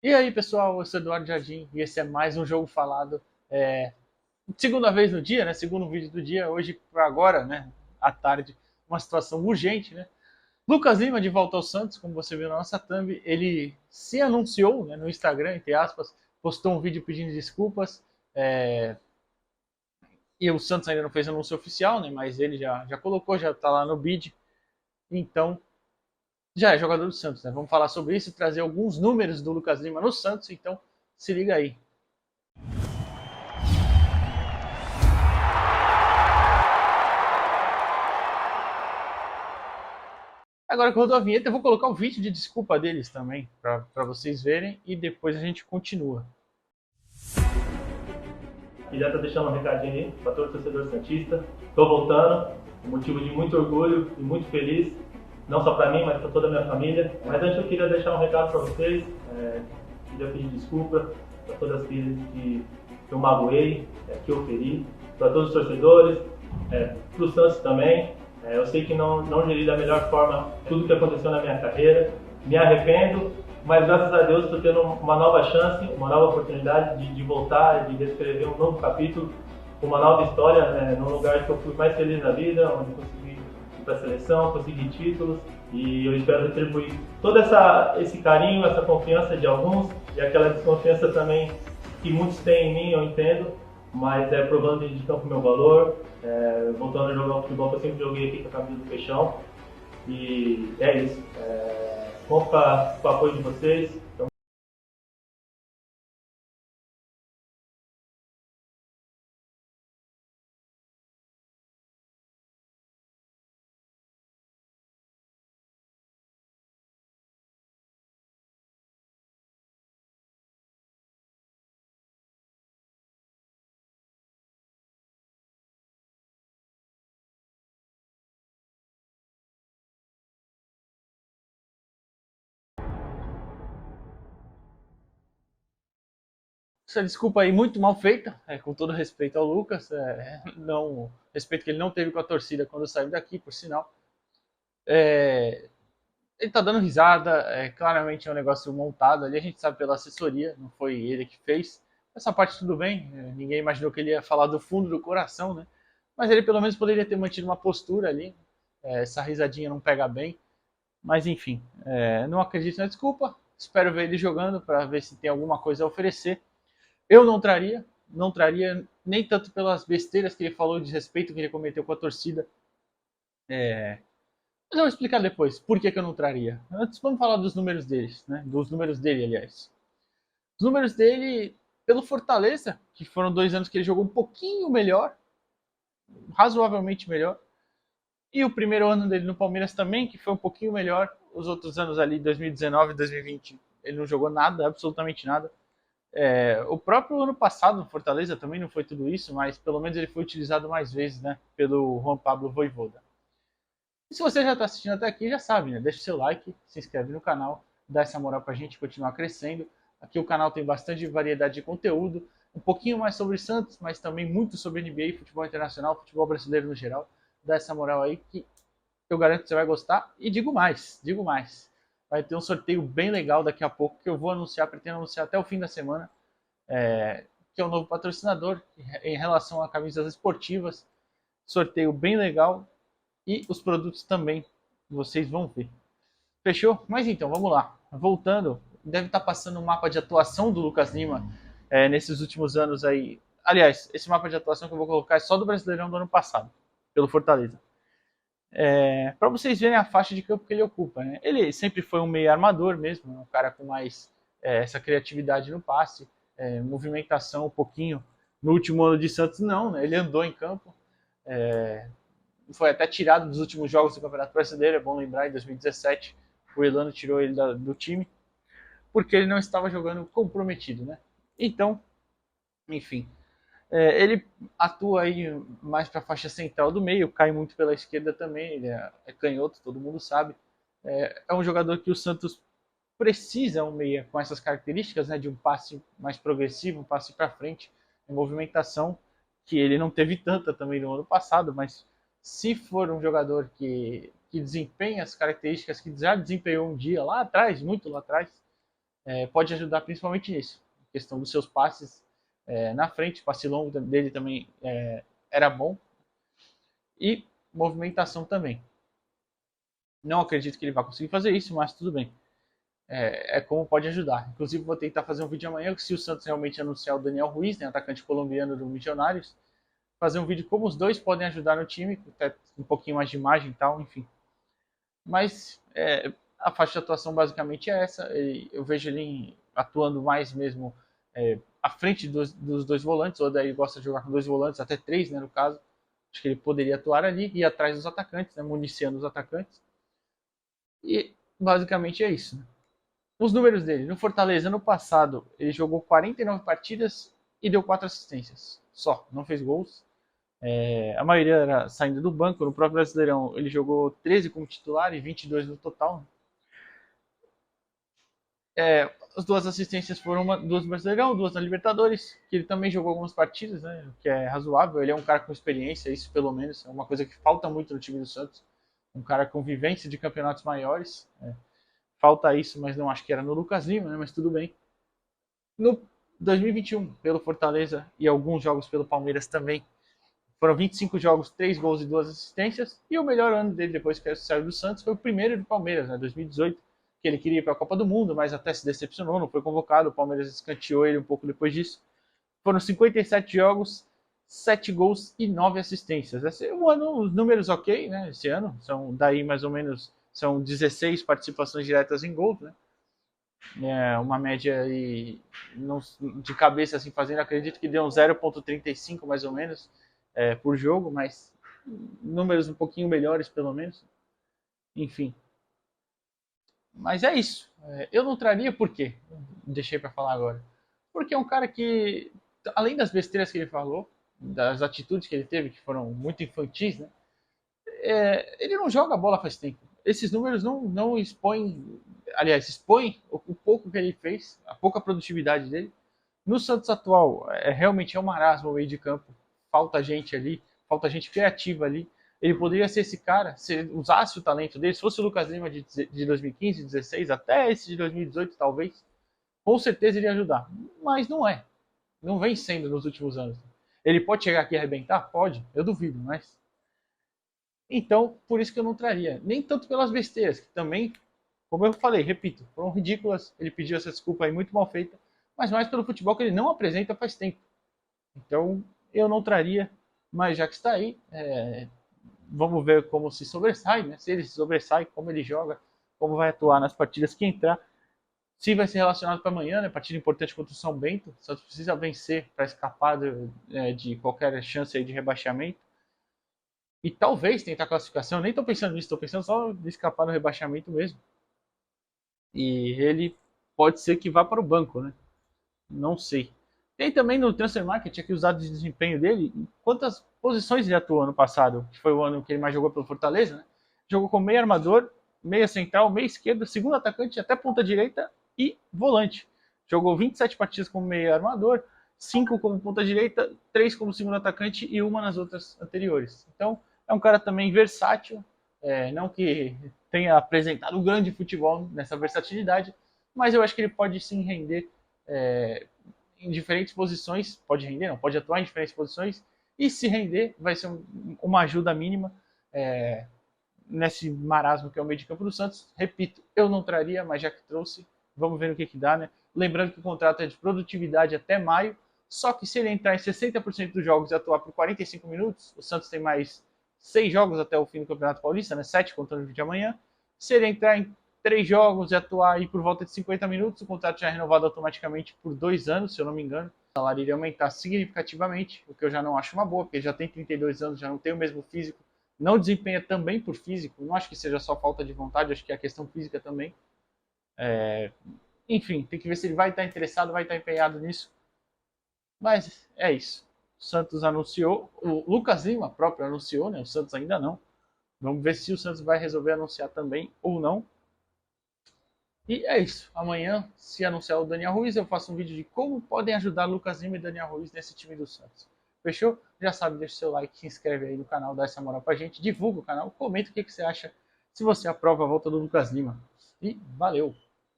E aí, pessoal, eu sou Eduardo Jardim e esse é mais um jogo falado. Segunda vez no dia, né? Segundo vídeo do dia, hoje para agora, né? À tarde, uma situação urgente, né? Lucas Lima de volta ao Santos, como você viu na nossa thumb, ele se anunciou, né, no Instagram, entre aspas, postou um vídeo pedindo desculpas. é, e o Santos ainda não fez anúncio oficial, né? Mas ele já colocou, já está lá no bid. Então, já é jogador do Santos, né? Vamos falar sobre isso e trazer alguns números do Lucas Lima no Santos. Então, se liga aí. Agora que rodou a vinheta, eu vou colocar o vídeo de desculpa deles também, para vocês verem, e depois a gente continua. E já tá deixando um recadinho aí para todo torcedor santista. Tô voltando, um motivo de muito orgulho e muito feliz, não só para mim, mas para toda a minha família. Mas antes eu queria deixar um recado para vocês, queria pedir desculpa para todas as vezes que eu magoei, que eu feri, para todos os torcedores, para o Santos também. Eu sei que não geri da melhor forma tudo que aconteceu na minha carreira, me arrependo, mas graças a Deus estou tendo uma nova chance, uma nova oportunidade de voltar, de reescrever um novo capítulo, uma nova história, né, num lugar que eu fui mais feliz na vida, onde consegui ir para a seleção, consegui títulos, e eu espero retribuir todo esse carinho, essa confiança de alguns e aquela desconfiança também que muitos têm em mim, eu entendo, mas provando de campo meu valor, voltando a jogar o futebol que eu sempre joguei aqui com a camisa do Peixão. E é isso. Conto com o apoio de vocês. Então, Essa desculpa aí muito mal feita, com todo respeito ao Lucas, não respeito que ele não teve com a torcida quando saiu daqui, por sinal. Ele tá dando risada, claramente é um negócio montado ali, a gente sabe pela assessoria, não foi ele que fez. Essa parte tudo bem, ninguém imaginou que ele ia falar do fundo do coração, né? Mas ele pelo menos poderia ter mantido uma postura ali. Essa risadinha não pega bem. Mas enfim, não acredito na desculpa. Espero ver ele jogando para ver se tem alguma coisa a oferecer. Eu não traria nem tanto pelas besteiras que ele falou, de respeito que ele cometeu com a torcida. Mas eu vou explicar depois por que eu não traria. Antes vamos falar dos números deles, né? Dos números dele, aliás. Os números dele pelo Fortaleza, que foram 2 anos que ele jogou um pouquinho melhor, razoavelmente melhor. E o primeiro ano dele no Palmeiras também, que foi um pouquinho melhor. Os outros anos ali, 2019 e 2020, ele não jogou nada, absolutamente nada. O próprio ano passado no Fortaleza também não foi tudo isso, mas pelo menos ele foi utilizado mais vezes, né? Pelo Juan Pablo Voivoda. E se você já está assistindo até aqui, já sabe, né? Deixa o seu like, se inscreve no canal, dá essa moral para a gente continuar crescendo. Aqui o canal tem bastante variedade de conteúdo, um pouquinho mais sobre Santos, mas também muito sobre NBA, futebol internacional, futebol brasileiro no geral. Dá essa moral aí que eu garanto que você vai gostar. E digo mais. Vai ter um sorteio bem legal daqui a pouco que eu vou anunciar, pretendo anunciar até o fim da semana, que é o novo patrocinador em relação a camisas esportivas. Sorteio bem legal e os produtos também, vocês vão ver. Fechou? Mas então, vamos lá. Voltando, deve estar passando um mapa de atuação do Lucas Lima nesses últimos anos aí. Aliás, esse mapa de atuação que eu vou colocar é só do Brasileirão do ano passado, pelo Fortaleza. Para vocês verem a faixa de campo que ele ocupa. Né? Ele sempre foi um meio armador mesmo, um cara com mais essa criatividade no passe, movimentação um pouquinho. No último ano de Santos, não, né? Ele andou em campo, foi até tirado dos últimos jogos do Campeonato Brasileiro, é bom lembrar, em 2017, o Elano tirou ele do time, porque ele não estava jogando comprometido, né? Então, enfim, ele atua aí mais para a faixa central do meio, cai muito pela esquerda também, ele é canhoto, todo mundo sabe. É um jogador que o Santos precisa, um meia com essas características, né, de um passe mais progressivo, um passe para frente, em movimentação, que ele não teve tanta também no ano passado, mas se for um jogador que desempenha as características que já desempenhou um dia lá atrás, muito lá atrás, pode ajudar principalmente nisso. A questão dos seus passes na frente, passe longo dele também era bom. E movimentação também. Não acredito que ele vá conseguir fazer isso, mas tudo bem. Como pode ajudar. Inclusive, vou tentar fazer um vídeo amanhã, se o Santos realmente anunciar o Daniel Ruiz, né, atacante colombiano do Milionários, fazer um vídeo como os dois podem ajudar no time, até um pouquinho mais de imagem e tal, enfim. Mas a faixa de atuação basicamente é essa. Eu vejo ele atuando mais mesmo à frente dos dois volantes, ou daí gosta de jogar com dois volantes, até três, né, no caso. Acho que ele poderia atuar ali e ir atrás dos atacantes, né, municiando os atacantes. E basicamente é isso. Né? Os números dele. No Fortaleza, no passado, ele jogou 49 partidas e deu 4 assistências. Só, não fez gols. A maioria era saindo do banco. No próprio Brasileirão, ele jogou 13 como titular e 22 no total. As duas assistências foram duas no Brasileirão, duas na Libertadores, que ele também jogou algumas partidas, né, que é razoável. Ele é um cara com experiência, isso pelo menos é uma coisa que falta muito no time do Santos. Um cara com vivência de campeonatos maiores. Falta isso, mas não acho que era no Lucas Lima, né, mas tudo bem. No 2021, pelo Fortaleza e alguns jogos pelo Palmeiras também, foram 25 jogos, 3 gols e 2 assistências. E o melhor ano dele depois que saiu do Santos foi o primeiro do Palmeiras, né, 2018, que ele queria ir para a Copa do Mundo, mas até se decepcionou, não foi convocado. O Palmeiras escanteou ele um pouco depois disso. Foram 57 jogos, 7 gols e 9 assistências. Esse é um ano, os números ok, né? Esse ano são daí mais ou menos são 16 participações diretas em gols, né? Uma média aí, de cabeça assim fazendo, acredito que deu um 0,35 mais ou menos por jogo, mas números um pouquinho melhores pelo menos. Enfim. Mas é isso. Eu não traria por quê? Deixei para falar agora. Porque é um cara que, além das besteiras que ele falou, das atitudes que ele teve, que foram muito infantis, né? Ele não joga bola faz tempo. Esses números não expõem, aliás, expõem o pouco que ele fez, a pouca produtividade dele. No Santos atual, realmente é um marasmo o meio de campo. Falta gente ali, falta gente criativa ali. Ele poderia ser esse cara, se ele usasse o talento dele, se fosse o Lucas Lima de 2015, 2016, até esse de 2018 talvez, com certeza iria ajudar. Mas não é. Não vem sendo nos últimos anos. Ele pode chegar aqui e arrebentar? Pode, eu duvido, mas então, por isso que eu não traria. Nem tanto pelas besteiras, que também, como eu falei, repito, foram ridículas. Ele pediu essa desculpa aí muito mal feita, mas mais pelo futebol que ele não apresenta faz tempo. Então, eu não traria, mas já que está aí, vamos ver como se sobressai, né? Se ele se sobressai, como ele joga, como vai atuar nas partidas que entrar. Se vai ser relacionado para amanhã, né? Partida importante contra o São Bento. Só precisa vencer para escapar de qualquer chance aí de rebaixamento. E talvez tentar classificação. Eu nem estou pensando nisso, estou pensando só de escapar do rebaixamento mesmo. E ele pode ser que vá para o banco, né? Não sei. Tem também no Transfer Market aqui os dados de desempenho dele. Quantas posições ele atuou ano passado? Que foi o ano que ele mais jogou pelo Fortaleza, né? Jogou como meio armador, meia central, meia esquerda, segundo atacante, até ponta direita e volante. Jogou 27 partidas como meio armador, 5 como ponta direita, 3 como segundo atacante e uma nas outras anteriores. Então, é um cara também versátil, não que tenha apresentado um grande futebol nessa versatilidade, mas eu acho que ele pode sim render em diferentes posições, pode render, não, pode atuar em diferentes posições, e se render, vai ser uma ajuda mínima nesse marasmo que é o meio de campo do Santos. Repito, eu não traria, mas já que trouxe, vamos ver no que dá, né? Lembrando que o contrato é de produtividade até maio, só que se ele entrar em 60% dos jogos e atuar por 45 minutos, o Santos tem mais 6 jogos até o fim do Campeonato Paulista, né? 7 contando o de amanhã. Se ele entrar em 3 jogos e atuar aí por volta de 50 minutos, o contrato já é renovado automaticamente por 2 anos, se eu não me engano. O salário iria aumentar significativamente, o que eu já não acho uma boa, porque ele já tem 32 anos, já não tem o mesmo físico, não desempenha também por físico, não acho que seja só falta de vontade, acho que é a questão física também. Enfim, tem que ver se ele vai estar interessado, vai estar empenhado nisso. Mas é isso. O Santos anunciou, o Lucas Lima próprio anunciou, né? O Santos ainda não. Vamos ver se o Santos vai resolver anunciar também ou não. E é isso. Amanhã, se anunciar o Daniel Ruiz, eu faço um vídeo de como podem ajudar Lucas Lima e Daniel Ruiz nesse time do Santos. Fechou? Já sabe, deixa o seu like, se inscreve aí no canal, dá essa moral pra gente, divulga o canal, comenta o que você acha, se você aprova a volta do Lucas Lima. E valeu!